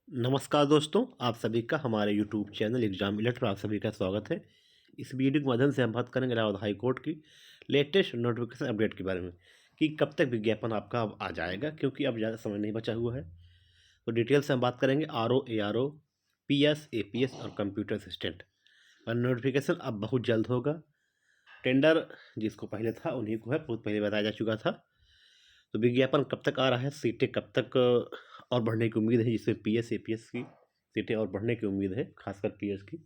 नमस्कार दोस्तों, आप सभी का हमारे यूट्यूब चैनल एग्जाम अलर्ट पर आप सभी का स्वागत है। इस वीडियो के माध्यम से हम बात करेंगे इलाहाबाद हाई कोर्ट की लेटेस्ट नोटिफिकेशन अपडेट के बारे में कि कब तक विज्ञापन आपका अब आ जाएगा, क्योंकि अब ज़्यादा समय नहीं बचा हुआ है। तो डिटेल से हम बात करेंगे R O A R O, P S A P S और कंप्यूटर असिस्टेंट और नोटिफिकेशन अब बहुत जल्द होगा। टेंडर जिसको पहले था उन्हीं को है, बहुत पहले बताया जा चुका था। तो विज्ञापन कब तक आ रहा है, सीटें कब तक और बढ़ने की उम्मीद है, जिसमें P S A P S की सीटें और बढ़ने की उम्मीद है, खासकर पी एस की।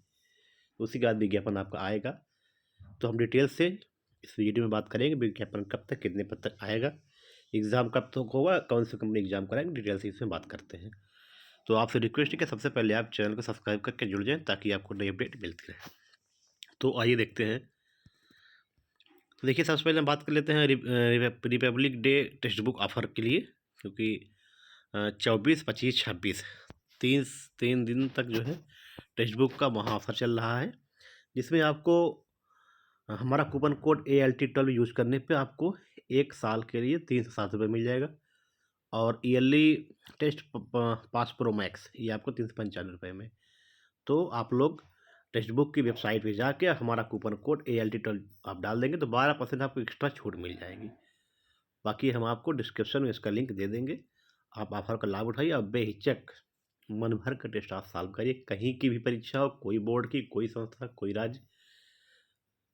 उसी के बाद विज्ञापन आपका आएगा। तो हम डिटेल से इस वीडियो में बात करेंगे विज्ञापन कब तक, कितने पद तक आएगा, एग्ज़ाम कब तक होगा, कौन सी कंपनी एग्ज़ाम कराएंगे, डिटेल से इसमें बात करते हैं। तो आपसे रिक्वेस्ट है कि सबसे पहले आप चैनल को सब्सक्राइब करके जुड़ जाएं ताकि आपको नई अपडेट मिलती रहे। तो आइए देखते हैं। तो देखिए, सबसे पहले हम बात कर लेते हैं Republic day text book offer के लिए, क्योंकि 24, 25, 26 तीन तीन दिन तक जो है टेक्स्ट बुक का वहाँ ऑफर चल रहा है, जिसमें आपको हमारा कूपन कोड ALT12 यूज़ करने पे आपको 1 साल के लिए 307 रुपये मिल जाएगा। और yearly test pass pro max ये आपको 395 में। तो आप लोग टेक्स्ट बुक की वेबसाइट पे जाके हमारा कूपन कोड ALT12 आप डाल देंगे तो 12% आपको एक्स्ट्रा छूट मिल जाएगी। बाकी हम आपको डिस्क्रिप्शन में इसका लिंक दे देंगे। आप ऑफर का लाभ उठाइए और बेहिचक मन भर का टेस्ट आप सॉल्व करिए। कहीं की भी परीक्षा हो, कोई बोर्ड की, कोई संस्था, कोई राज्य,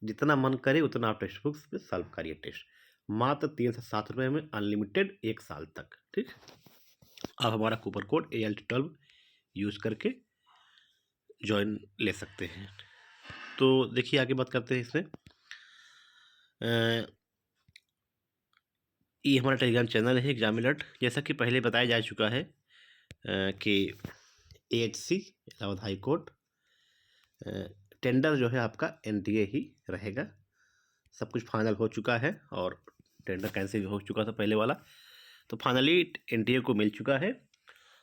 जितना मन करे उतना आप टेक्स्ट बुक्स पे सॉल्व करिए टेस्ट। मात्र 307 रुपये में अनलिमिटेड 1 साल तक। ठीक, आप हमारा कूपन कोड ALT12 यूज़ करके ज्वाइन ले सकते हैं। तो देखिए, आगे बात करते हैं इसमें। ये हमारा टेलीग्राम चैनल है एग्जाम अलर्ट। जैसा कि पहले बताया जा चुका है कि AHC Allahabad high court tender जो है आपका NTA ही रहेगा। सब कुछ फाइनल हो चुका है और टेंडर कैंसिल हो चुका था पहले वाला, तो फाइनली NTA को मिल चुका है।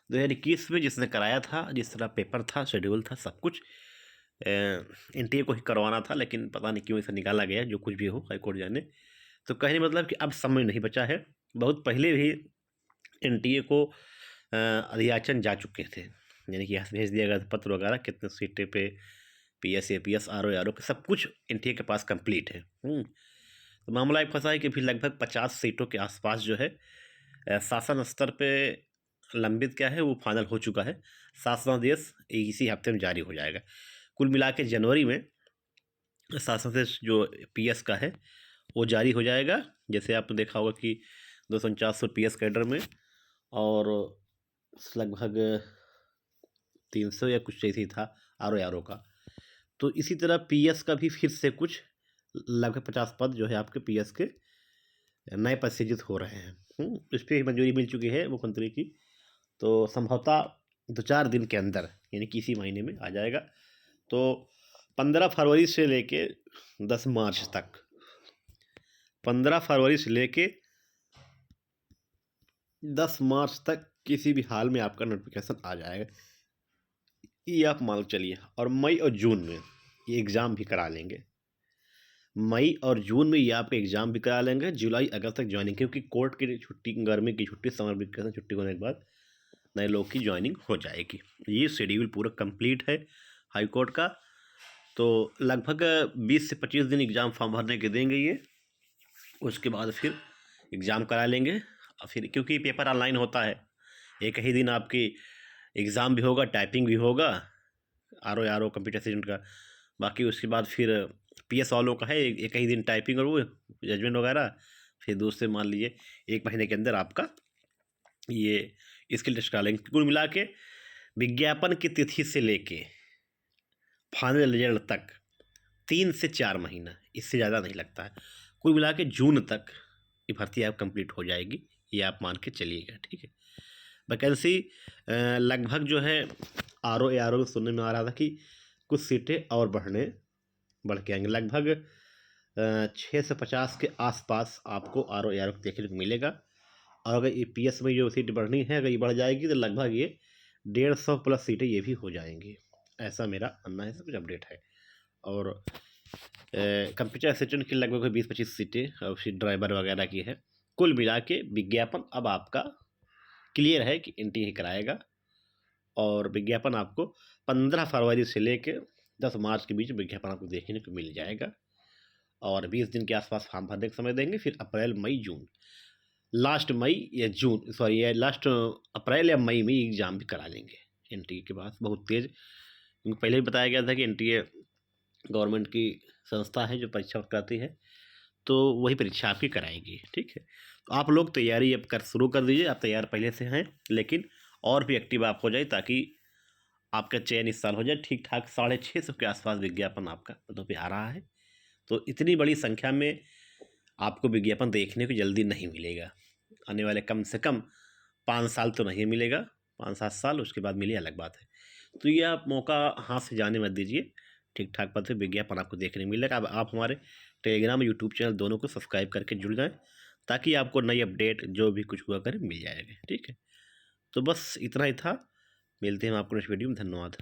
2021 में जिसने कराया था, जिस तरह पेपर था, शेड्यूल था, सब कुछ NTA को ही करवाना था, लेकिन पता नहीं क्यों इसे निकाला गया। जो कुछ भी हो, हाई कोर्ट जाने। तो कहने मतलब कि अब समय नहीं बचा है। बहुत पहले भी NTA को अधियाचन जा चुके थे, यानी कि यहाँ से भेज दिया गया था पत्र वगैरह, कितने सीटें पे PS APS RO ARO के सब कुछ NTA के पास कंप्लीट है। तो मामला एक फंसा है कि फिर लगभग 50 सीटों के आसपास जो है शासन स्तर पे लंबित क्या है, वो फाइनल हो चुका है। शासनादेश इसी हफ्ते में जारी हो जाएगा। कुल मिला के जनवरी में शासनादेश जो PS का है वो जारी हो जाएगा। जैसे आपने देखा होगा कि 249 PS कैडर में और लगभग 300 या कुछ ऐसे ही था RO ARO का। तो इसी तरह PS का भी फिर से कुछ लगभग 50 पद जो है आपके PS के नए पद सृजित हो रहे हैं। इस पर मंजूरी मिल चुकी है मुख्यमंत्री की। तो संभवतः 2-4 दिन के अंदर, यानी कि इसी महीने में आ जाएगा। तो 15 फरवरी से लेके 10 मार्च तक, 15 फरवरी से लेके 10 मार्च तक किसी भी हाल में आपका नोटिफिकेशन आ जाएगा, ये आप मान चलिए। और मई और जून में ये एग्ज़ाम भी करा लेंगे। मई और जून में ये आपके एग्ज़ाम भी करा लेंगे। जुलाई अगस्त तक ज्वाइनिंग, क्योंकि कोर्ट की छुट्टी, गर्मी की छुट्टी, समर वेकेशन छुट्टी होने के बाद नए लोग की ज्वाइनिंग हो जाएगी। ये शेड्यूल पूरा कंप्लीट है हाई कोर्ट का। तो लगभग 20 से 25 दिन एग्ज़ाम फॉर्म भरने के देंगे ये। उसके बाद फिर एग्ज़ाम करा लेंगे। और फिर क्योंकि पेपर ऑनलाइन होता है, एक ही दिन आपकी एग्ज़ाम भी होगा, टाइपिंग भी होगा, RO ARO कंप्यूटर असिस्टेंट का। बाकी उसके बाद फिर PS वालों का है एक ही दिन टाइपिंग और वो जजमेंट वगैरह। फिर दूसरे मान लीजिए 1 महीने के अंदर आपका ये स्किल टेस्ट करा लेंगे। कुल मिला के विज्ञापन की तिथि से लेके फाइनल रिजल्ट तक 3 से 4 महीना, इससे ज़्यादा नहीं लगता है। कुल मिला के जून तक ये भर्ती आप कंप्लीट हो जाएगी, ये आप मान के चलिएगा। ठीक है। वैकेंसी लगभग जो है RO ARO में सुनने में आ रहा था कि कुछ सीटें और बढ़ के आएंगे। लगभग 6 से 50 के आसपास आपको RO ARO देखने को मिलेगा। और अगर PS में जो सीट बढ़नी है, अगर ये बढ़ जाएगी तो लगभग ये 150 प्लस सीटें ये भी हो जाएंगी, ऐसा मेरा मानना है। सब कुछ अपडेट है। और कंप्यूटर असिस्टेंट की लगभग 20-25 सीटें और फिर ड्राइवर वगैरह की है। कुल मिला के विज्ञापन अब आपका क्लियर है कि NTA ही कराएगा। और विज्ञापन आपको 15 फरवरी से लेके 10 मार्च के बीच विज्ञापन आपको देखने को मिल जाएगा। और 20 दिन के आसपास फॉर्म भरने का समय देंगे। फिर अप्रैल, मई, जून, लास्ट मई या जून, सॉरी या लास्ट अप्रैल या मई में एग्ज़ाम भी करा लेंगे एनटीए के बाद बहुत तेज़। क्योंकि पहले भी बताया गया था कि एनटीए गवर्नमेंट की संस्था है जो परीक्षा कराती है, तो वही परीक्षा आपकी कराएगी। ठीक है, तो आप लोग तैयारी अब शुरू कर दीजिए। आप तैयार पहले से हैं, लेकिन और भी एक्टिव आप हो जाए ताकि आपका चयन इस साल हो जाए। ठीक ठाक 650 के आसपास विज्ञापन आपका पदों पे आ रहा है। तो इतनी बड़ी संख्या में आपको विज्ञापन देखने को जल्दी नहीं मिलेगा। आने वाले कम से कम 5 साल तो नहीं मिलेगा, 5-7 साल, उसके बाद मिले अलग बात है। तो ये आप मौका हाथ से जाने मत दीजिए। ठीक ठाक पद पे विज्ञापन आपको देखने को मिलेगा। अब आप हमारे टेलीग्राम, यूट्यूब चैनल दोनों को सब्सक्राइब करके जुड़ जाएँ, ताकि आपको नई अपडेट जो भी कुछ हुआ करे मिल जाएगा। ठीक है, तो बस इतना ही था। मिलते हैं हम आपको नेक्स्ट वीडियो में। धन्यवाद।